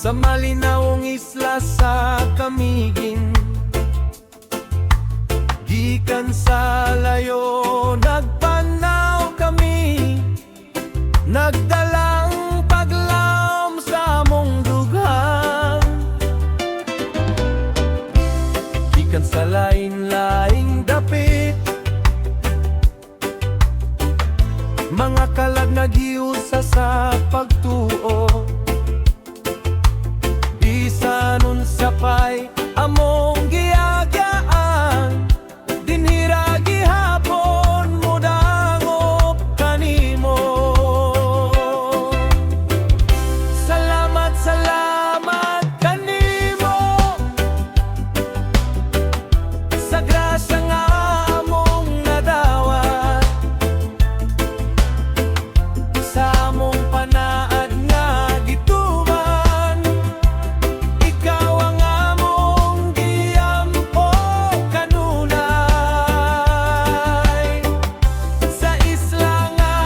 sa malinawong isla sa Camiguin. Gikan sa layo nagpanaw kami, nagdalang paglaom sa among dughan. Gikan sa lain-laing dapit, mga kalag nagiusa sa pagtuo. Bisan unsa pay among giagyaan, dinhira gihapon mo dangop kanimo. Salamat, salamat kanimo sa grasya nga among nadawat, sa among panaad nga gituman. Ikaw ang among giampo kanunay, sa isla nga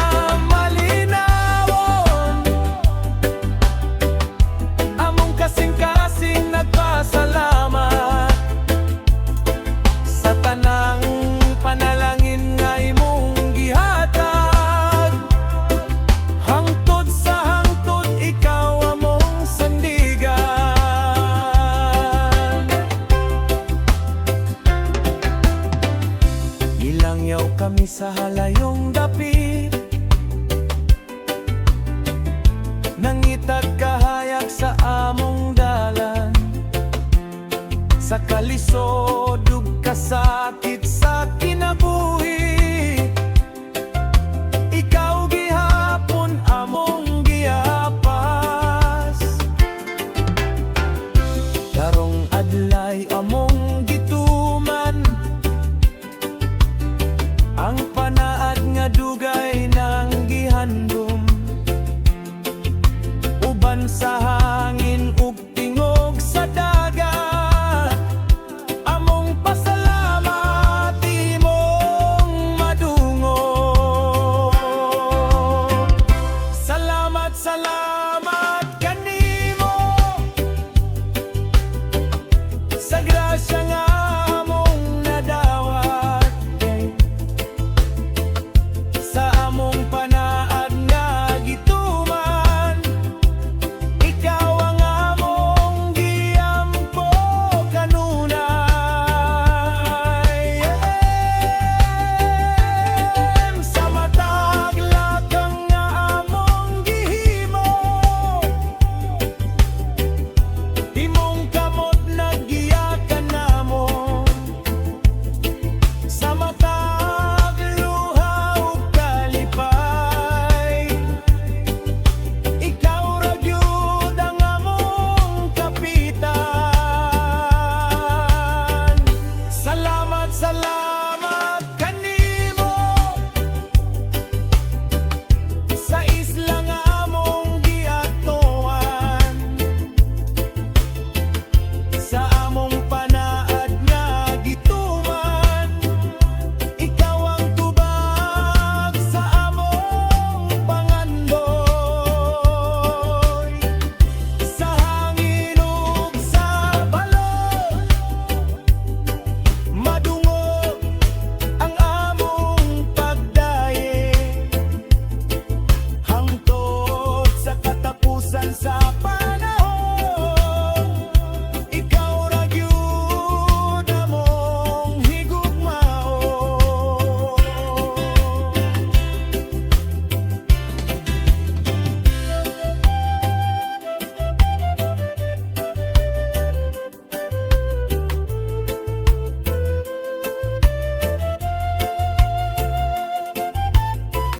malinawon. Among kasing-kasing nagpasalamat sa tanang panalangin nga imong gihatag. Hangtod sa hangtod ikaw among sandigan. Ilangyaw kami sa halayong dapit, nangitag kahayag sa among dalan, sa kalisod ug kasakit sa kinabuhi. Ikaw gihapon among giapas, darong adlay among gituman. Ang panaad nga dugay nang gihandom, uban sa